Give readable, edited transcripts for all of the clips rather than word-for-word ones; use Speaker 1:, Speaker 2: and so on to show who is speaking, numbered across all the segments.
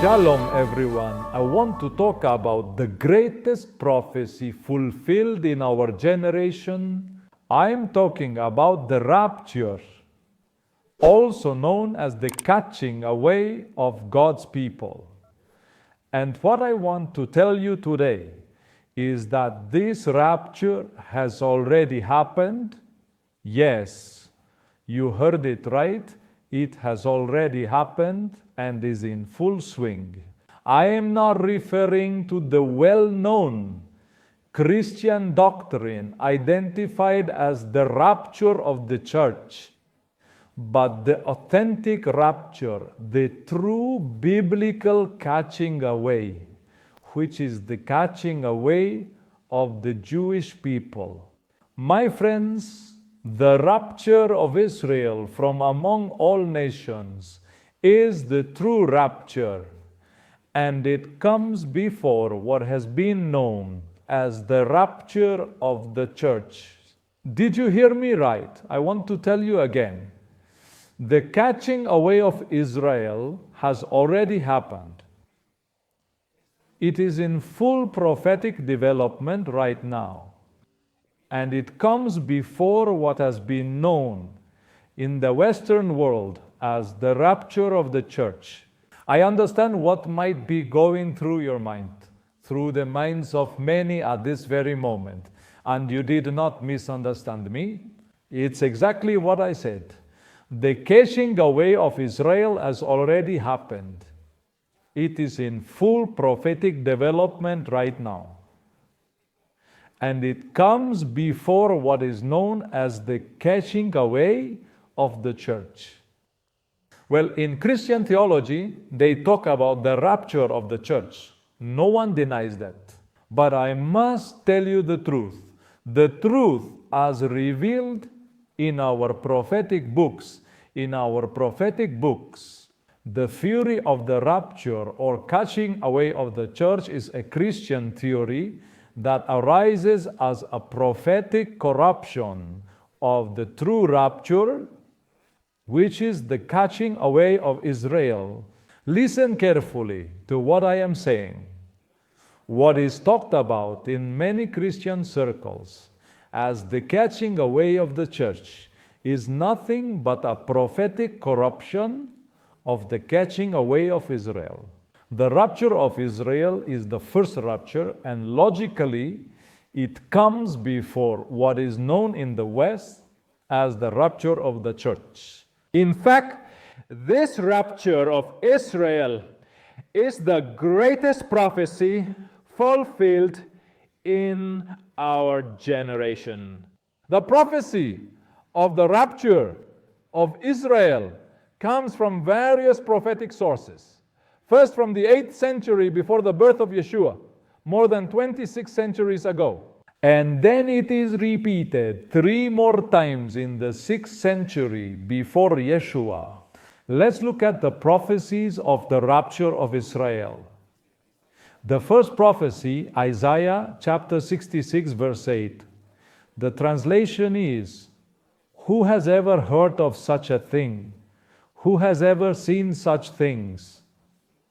Speaker 1: Shalom everyone. I want to talk about the greatest prophecy fulfilled in our generation. I'm talking about the rapture, also known as the catching away of God's people. And what I want to tell you today is that this rapture has already happened. Yes, you heard it right. It has already happened and is in full swing. I am not referring to the well-known Christian doctrine identified as the rapture of the church, but the authentic rapture, the true biblical catching away, which is the catching away of the Jewish people. My friends, the rapture of Israel from among all nations is the true rapture, and it comes before what has been known as the rapture of the church. Did you hear me right? I want to tell you again. The catching away of Israel has already happened. It is in full prophetic development right now. And it comes before what has been known in the Western world as the rapture of the church. I understand what might be going through your mind, through the minds of many at this very moment. And you did not misunderstand me. It's exactly what I said. The catching away of Israel has already happened. It is in full prophetic development right now. And it comes before what is known as the catching away of the church. Well, in Christian theology, they talk about the rapture of the church. No one denies that. But I must tell you the truth. The truth as revealed in our prophetic books. In our prophetic books, the theory of the rapture or catching away of the church is a Christian theory that arises as a prophetic corruption of the true rapture, which is the catching away of Israel. Listen carefully to what I am saying. What is talked about in many Christian circles as the catching away of the church is nothing but a prophetic corruption of the catching away of Israel. The rapture of Israel is the first rapture, and logically, it comes before what is known in the West as the rapture of the church. In fact, this rapture of Israel is the greatest prophecy fulfilled in our generation. The prophecy of the rapture of Israel comes from various prophetic sources. First, from the 8th century before the birth of Yeshua, more than 26 centuries ago. And then it is repeated 3 more times in the 6th century before Yeshua. Let's look at the prophecies of the rapture of Israel. The first prophecy, Isaiah chapter 66, verse 8. The translation is, "Who has ever heard of such a thing? Who has ever seen such things?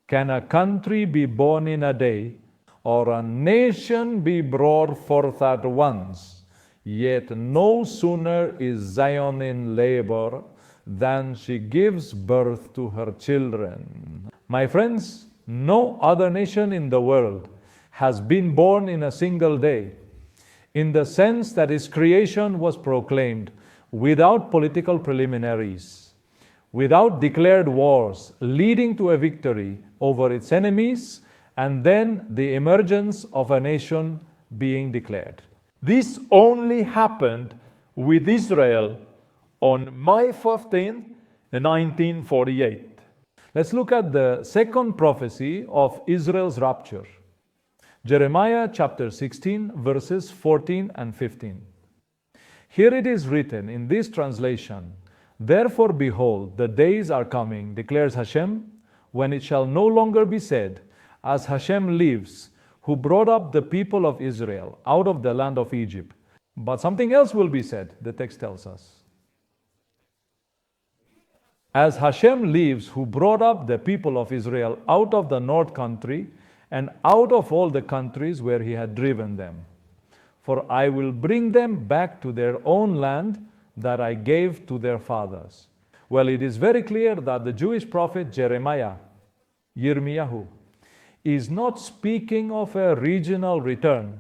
Speaker 1: Can a country be born in a day, or a nation be brought forth at once? Yet no sooner is Zion in labor than she gives birth to her children." My friends, no other nation in the world has been born in a single day, in the sense that its creation was proclaimed without political preliminaries, without declared wars leading to a victory over its enemies, and then the emergence of a nation being declared. This only happened with Israel on May 15, 1948. Let's look at the second prophecy of Israel's rapture. Jeremiah chapter 16, verses 14 and 15. Here it is written in this translation, "Therefore behold, the days are coming, declares Hashem, when it shall no longer be said, as Hashem lives, who brought up the people of Israel out of the land of Egypt." But something else will be said, the text tells us. As Hashem lives, who brought up the people of Israel out of the north country and out of all the countries where he had driven them. For I will bring them back to their own land that I gave to their fathers. Well, it is very clear that the Jewish prophet Jeremiah, Yirmiyahu, is not speaking of a regional return,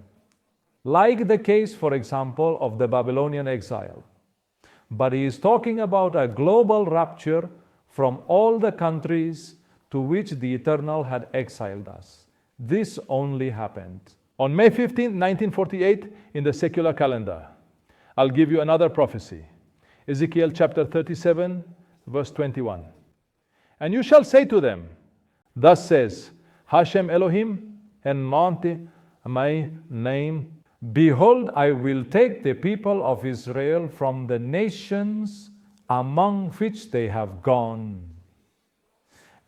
Speaker 1: like the case, for example, of the Babylonian exile. But he is talking about a global rapture from all the countries to which the Eternal had exiled us. This only happened on May 15, 1948, in the secular calendar. I'll give you another prophecy. Ezekiel chapter 37, verse 21. And you shall say to them, thus says Hashem Elohim, and Monte, my name, behold, I will take the people of Israel from the nations among which they have gone,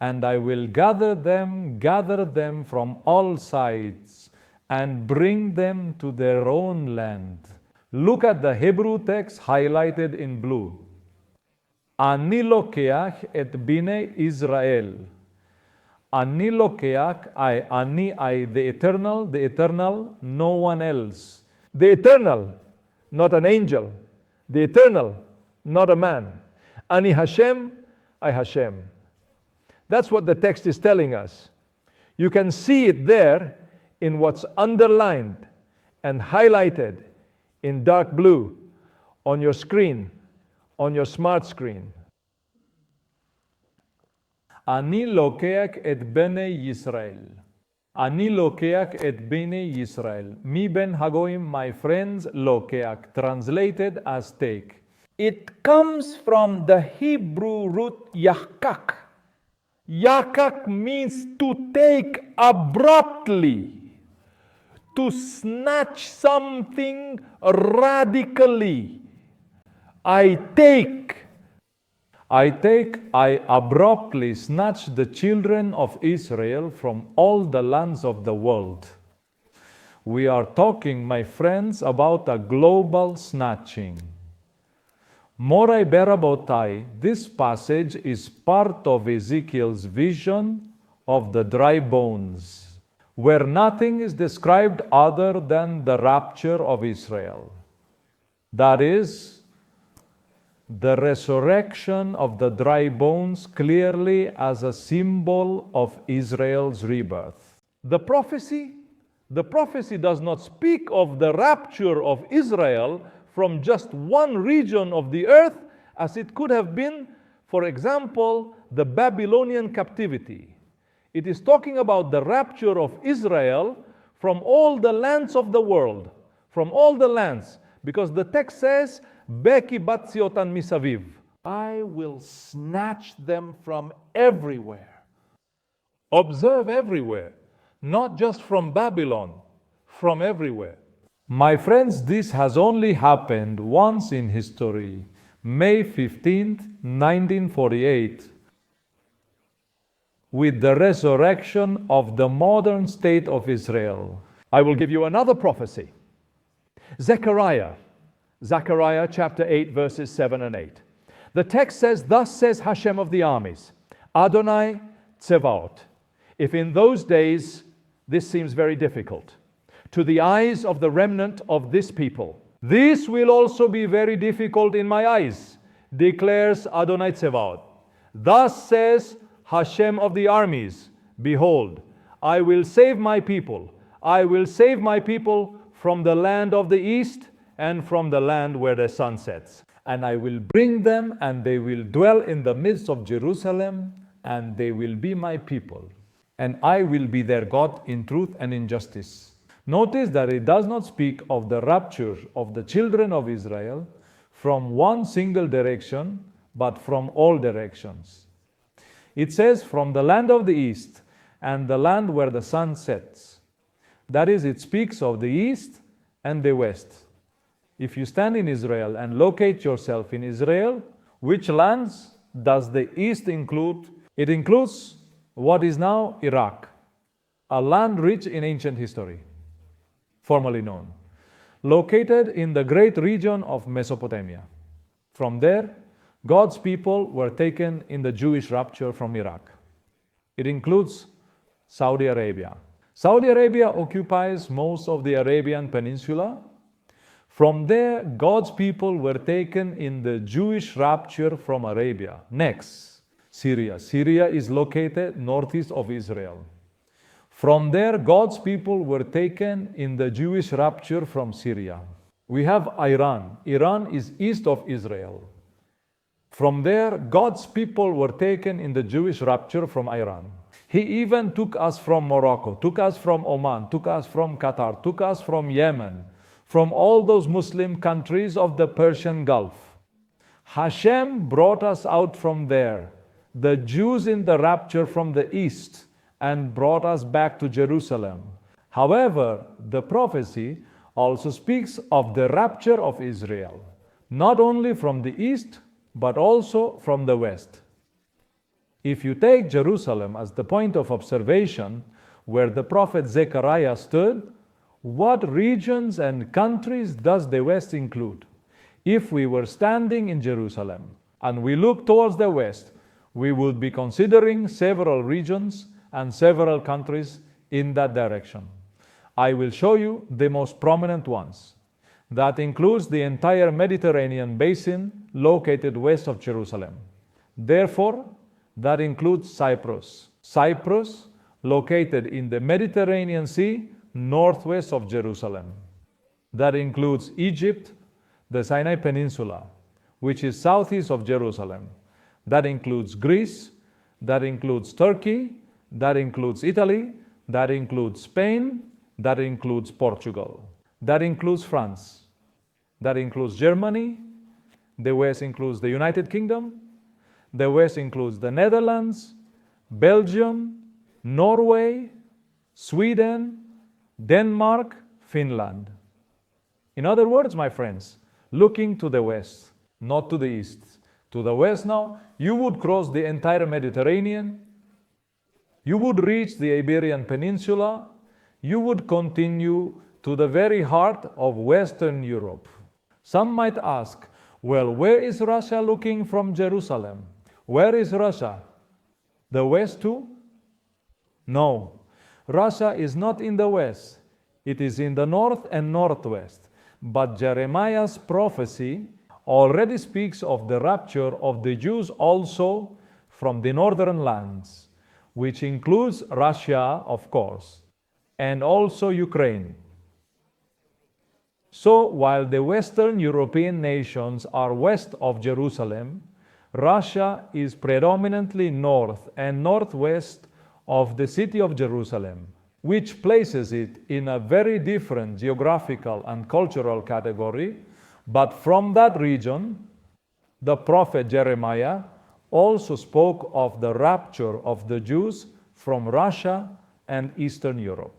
Speaker 1: and I will gather them from all sides, and bring them to their own land. Look at the Hebrew text highlighted in blue. Ani lokeach et bnei Israel. Ani lokeach, I, the eternal, no one else. The eternal, not an angel. The eternal, not a man. Ani Hashem, I Hashem. That's what the text is telling us. You can see it there in what's underlined and highlighted in dark blue on your screen, on your smart screen. Ani lokeach et bnei Yisrael. Ani lokeach et bnei Yisrael. Mi ben hagoim, my friends, lokeach, translated as take. It comes from the Hebrew root yakak. Yakak means to take abruptly, to snatch something radically. I abruptly snatch the children of Israel from all the lands of the world. We are talking, my friends, about a global snatching. Morai Berabotai, this passage is part of Ezekiel's vision of the dry bones, where nothing is described other than the rapture of Israel. That is, the resurrection of the dry bones clearly as a symbol of Israel's rebirth. The prophecy does not speak of the rapture of Israel from just one region of the earth, as it could have been, for example, the Babylonian captivity. It is talking about the rapture of Israel from all the lands of the world, from all the lands, because the text says, Beki batsiotan misaviv. I will snatch them from everywhere. Observe everywhere, not just from Babylon, from everywhere. My friends, this has only happened once in history, May 15th, 1948, with the resurrection of the modern state of Israel. I will give you another prophecy. Zechariah chapter 8, verses 7 and 8. The text says, thus says Hashem of the armies, Adonai Tsevaot. If in those days, this seems very difficult to the eyes of the remnant of this people, this will also be very difficult in my eyes, declares Adonai Tsevaot. Thus says Hashem of the armies, behold, I will save my people. I will save my people from the land of the east and from the land where the sun sets. And I will bring them, and they will dwell in the midst of Jerusalem, and they will be my people. And I will be their God in truth and in justice. Notice that it does not speak of the rapture of the children of Israel from one single direction, but from all directions. It says from the land of the east and the land where the sun sets. That is, it speaks of the east and the west. If you stand in Israel and locate yourself in Israel, which lands does the east include? It includes what is now Iraq, a land rich in ancient history, formerly known, located in the great region of Mesopotamia. From there, God's people were taken in the Jewish rapture from Iraq. It includes Saudi Arabia. Saudi Arabia occupies most of the Arabian Peninsula. From there, God's people were taken in the Jewish rapture from Arabia. Next, Syria. Syria is located northeast of Israel. From there, God's people were taken in the Jewish rapture from Syria. We have Iran. Iran is east of Israel. From there, God's people were taken in the Jewish rapture from Iran. He even took us from Morocco, took us from Oman, took us from Qatar, took us from Yemen, from all those Muslim countries of the Persian Gulf. Hashem brought us out from there, the Jews in the rapture from the east, and brought us back to Jerusalem. However, the prophecy also speaks of the rapture of Israel, not only from the east, but also from the west. If you take Jerusalem as the point of observation where the prophet Zechariah stood, what regions and countries does the west include? If we were standing in Jerusalem and we look towards the west, we would be considering several regions and several countries in that direction. I will show you the most prominent ones. That includes the entire Mediterranean basin located west of Jerusalem. Therefore, that includes Cyprus. Cyprus, located in the Mediterranean Sea, northwest of Jerusalem. That includes Egypt, the Sinai Peninsula, which is southeast of Jerusalem. That includes Greece, that includes Turkey, that includes Italy, that includes Spain, that includes Portugal, that includes France, that includes Germany, the west includes the United Kingdom, the west includes the Netherlands, Belgium, Norway, Sweden, Denmark, Finland. In other words, my friends, looking to the west, not to the east. To the west now, you would cross the entire Mediterranean, you would reach the Iberian Peninsula, you would continue to the very heart of Western Europe. Some might ask, well, where is Russia looking from Jerusalem? Where is Russia? The west too? No, Russia is not in the west. It is in the north and northwest. But Jeremiah's prophecy already speaks of the rapture of the Jews also from the northern lands, which includes Russia, of course, and also Ukraine. So while the Western European nations are west of Jerusalem, Russia is predominantly north and northwest of the city of Jerusalem, which places it in a very different geographical and cultural category. But from that region, the prophet Jeremiah also spoke of the rapture of the Jews from Russia and Eastern Europe.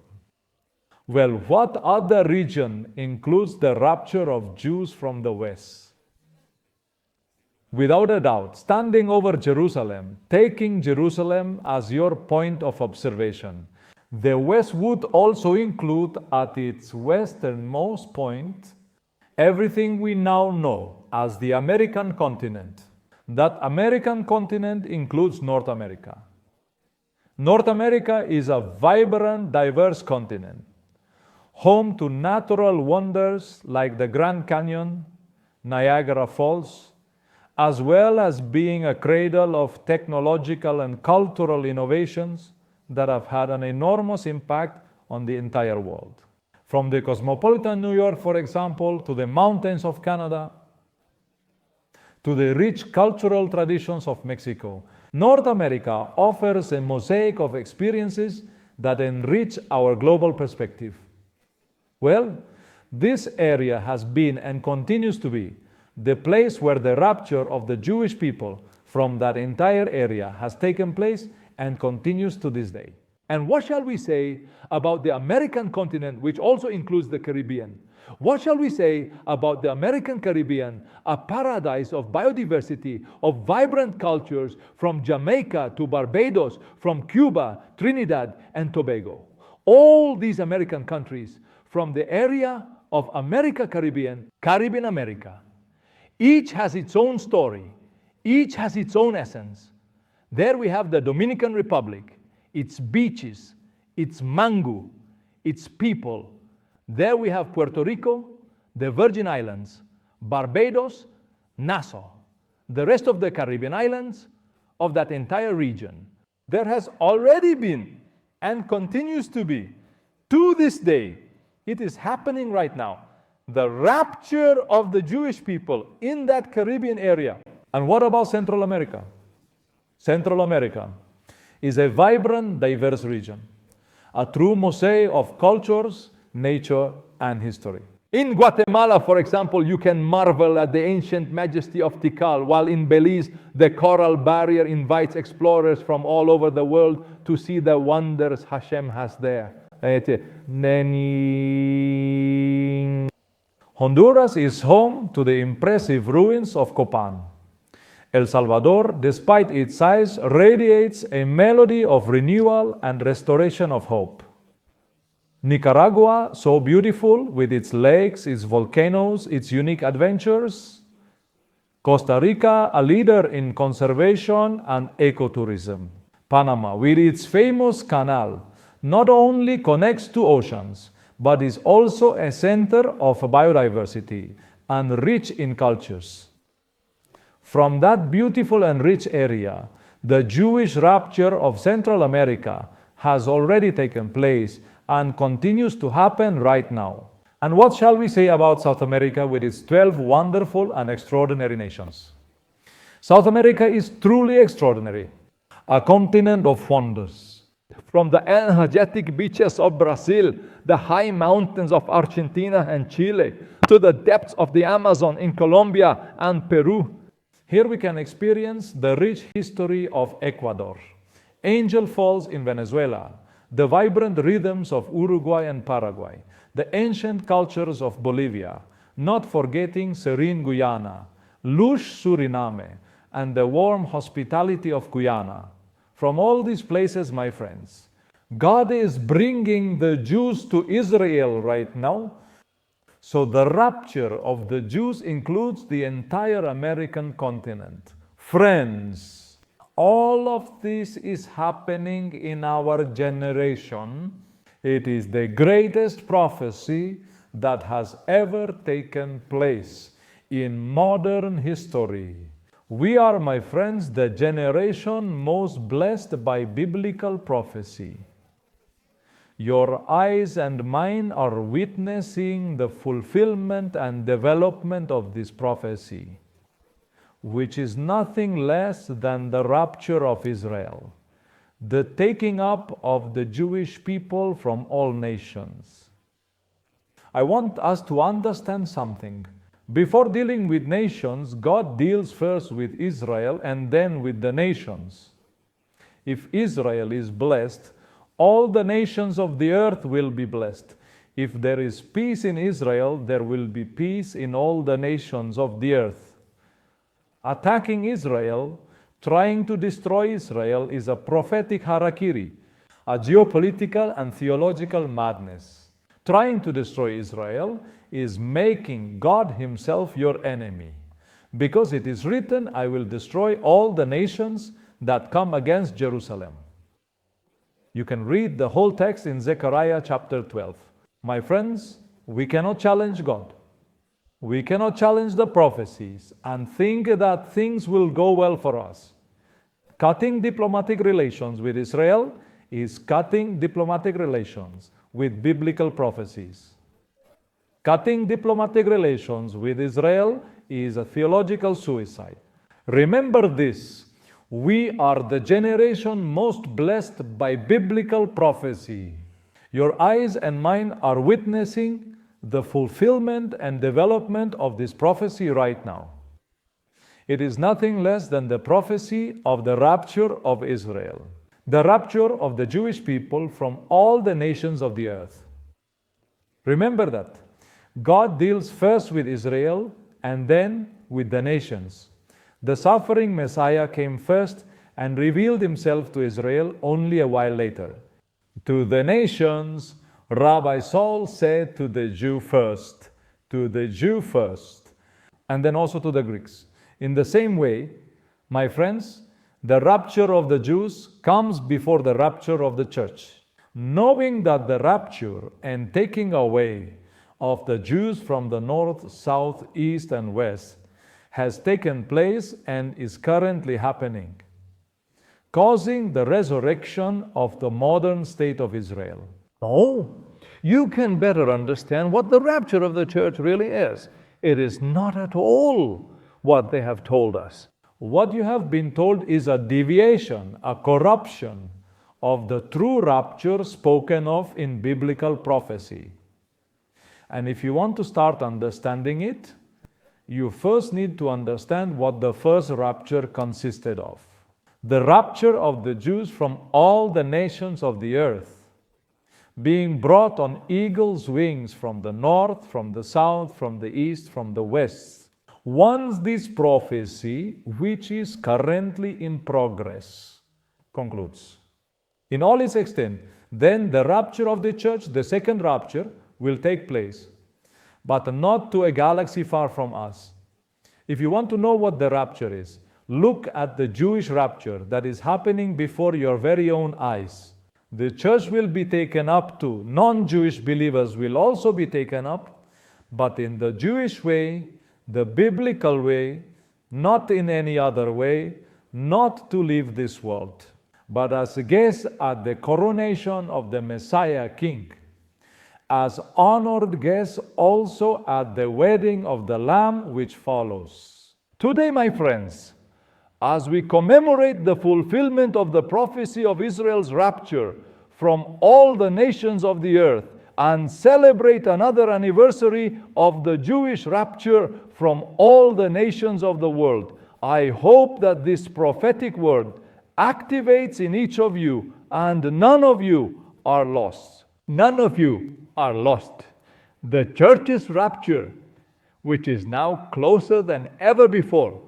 Speaker 1: Well, what other region includes the rapture of Jews from the west? Without a doubt, standing over Jerusalem, taking Jerusalem as your point of observation, the west would also include at its westernmost point everything we now know as the American continent. That American continent includes North America. North America is a vibrant, diverse continent, home to natural wonders like the Grand Canyon, Niagara Falls, as well as being a cradle of technological and cultural innovations that have had an enormous impact on the entire world. From the cosmopolitan New York, for example, to the mountains of Canada, to the rich cultural traditions of Mexico, North America offers a mosaic of experiences that enrich our global perspective. Well, this area has been and continues to be the place where the rapture of the Jewish people from that entire area has taken place and continues to this day. And what shall we say about the American continent, which also includes the Caribbean? What shall we say about the American Caribbean, a paradise of biodiversity, of vibrant cultures from Jamaica to Barbados, from Cuba, Trinidad, and Tobago? All these American countries from the area of America Caribbean, Caribbean America, each has its own story. Each has its own essence. There we have the Dominican Republic, its beaches, its mango, its people. There we have Puerto Rico, the Virgin Islands, Barbados, Nassau, the rest of the Caribbean islands of that entire region. There has already been and continues to be, to this day, it is happening right now, the rapture of the Jewish people in that Caribbean area. And what about Central America? Central America is a vibrant, diverse region, a true mosaic of cultures, nature, and history. In Guatemala, for example, you can marvel at the ancient majesty of Tikal, while in Belize, the coral barrier invites explorers from all over the world to see the wonders Hashem has there. Honduras is home to the impressive ruins of Copan. El Salvador, despite its size, radiates a melody of renewal and restoration of hope. Nicaragua, so beautiful with its lakes, its volcanoes, its unique adventures. Costa Rica, a leader in conservation and ecotourism. Panama, with its famous canal, not only connects two oceans, but is also a center of biodiversity and rich in cultures. From that beautiful and rich area, the Jewish rapture of Central America has already taken place and continues to happen right now. And what shall we say about South America with its 12 wonderful and extraordinary nations? South America is truly extraordinary, a continent of wonders. From the energetic beaches of Brazil, the high mountains of Argentina and Chile, to the depths of the Amazon in Colombia and Peru. Here we can experience the rich history of Ecuador, Angel Falls in Venezuela, the vibrant rhythms of Uruguay and Paraguay, the ancient cultures of Bolivia, not forgetting serene Guyana, lush Suriname, and the warm hospitality of Guyana. From all these places, my friends, God is bringing the Jews to Israel right now. So the rapture of the Jews includes the entire American continent. Friends, all of this is happening in our generation. It is the greatest prophecy that has ever taken place in modern history. We are, my friends, the generation most blessed by biblical prophecy. Your eyes and mine are witnessing the fulfillment and development of this prophecy, which is nothing less than the rapture of Israel, the taking up of the Jewish people from all nations. I want us to understand something. Before dealing with nations, God deals first with Israel and then with the nations. If Israel is blessed, all the nations of the earth will be blessed. If there is peace in Israel, there will be peace in all the nations of the earth. Attacking Israel, trying to destroy Israel, is a prophetic harakiri, a geopolitical and theological madness. Trying to destroy Israel is making God Himself your enemy. Because it is written, I will destroy all the nations that come against Jerusalem. You can read the whole text in Zechariah chapter 12. My friends, we cannot challenge God. We cannot challenge the prophecies and think that things will go well for us. Cutting diplomatic relations with Israel is cutting diplomatic relations with biblical prophecies. Cutting diplomatic relations with Israel is a theological suicide. Remember this. We are the generation most blessed by biblical prophecy. Your eyes and mine are witnessing the fulfillment and development of this prophecy right now. It is nothing less than the prophecy of the rapture of Israel, the rapture of the Jewish people from all the nations of the earth. Remember that. God deals first with Israel and then with the nations. The suffering Messiah came first and revealed Himself to Israel only a while later. To the nations, Rabbi Saul said to the Jew first, to the Jew first, and then also to the Greeks. In the same way, My friends, the rapture of the Jews comes before the rapture of the church. Knowing that the rapture and taking away of the Jews from the north, south, east, and west has taken place and is currently happening, causing the resurrection of the modern state of Israel.
Speaker 2: Oh, you can better understand what the rapture of the church really is. It is not at all what they have told us.
Speaker 1: What you have been told is a deviation, a corruption of the true rapture spoken of in biblical prophecy. And if you want to start understanding it, you first need to understand what the first rapture consisted of. The rapture of the Jews from all the nations of the earth, being brought on eagle's wings from the north, from the south, from the east, from the west. Once this prophecy, which is currently in progress, concludes in all its extent, then the rapture of the church, the second rapture, will take place, but not to a galaxy far from us. If you want to know what the rapture is, look at the Jewish rapture that is happening before your very own eyes. The church will be taken up too. Non-Jewish believers will also be taken up, but in the Jewish way, the biblical way, not in any other way, not to leave this world, but as guests at the coronation of the Messiah King, as honored guests also at the wedding of the Lamb which follows. Today, my friends, as we commemorate the fulfillment of the prophecy of Israel's rapture from all the nations of the earth and celebrate another anniversary of the Jewish rapture from all the nations of the world, I hope that this prophetic word activates in each of you and none of you are lost. None of you are lost. The church's rapture, which is now closer than ever before,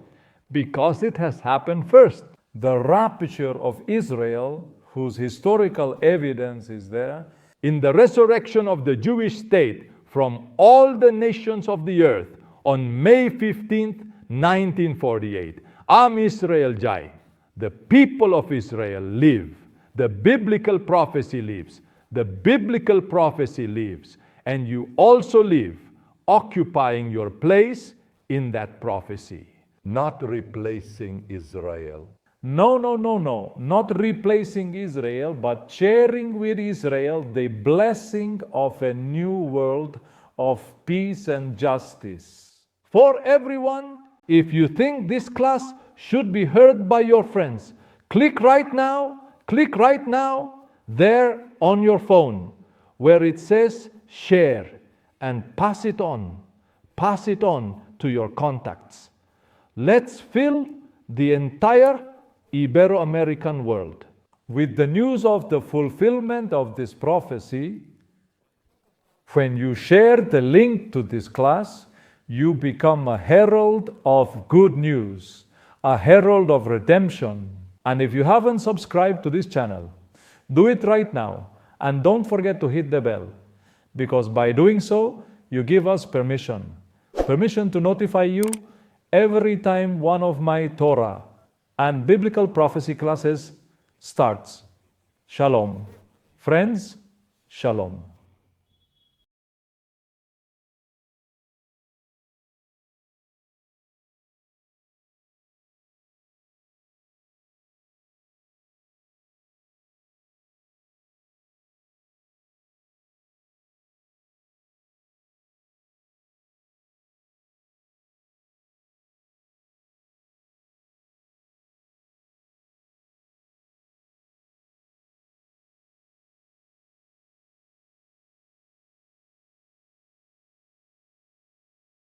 Speaker 1: because it has happened first. The rapture of Israel, whose historical evidence is there, in the resurrection of the Jewish state from all the nations of the earth on May 15th, 1948. Am Israel Jai. The people of Israel live. The biblical prophecy lives. The biblical prophecy lives. And you also live, occupying your place in that prophecy.
Speaker 3: Not replacing Israel.
Speaker 1: No. Not replacing Israel, but sharing with Israel the blessing of a new world of peace and justice. For everyone, if you think this class should be heard by your friends, click right now there on your phone where it says share and pass it on to your contacts. Let's fill the entire Ibero-American world with the news of the fulfillment of this prophecy. When you share the link to this class, you become a herald of good news, a herald of redemption. And if you haven't subscribed to this channel, do it right now. And don't forget to hit the bell, because by doing so, you give us permission to notify you every time one of my Torah and biblical prophecy classes starts. Shalom. Friends, shalom.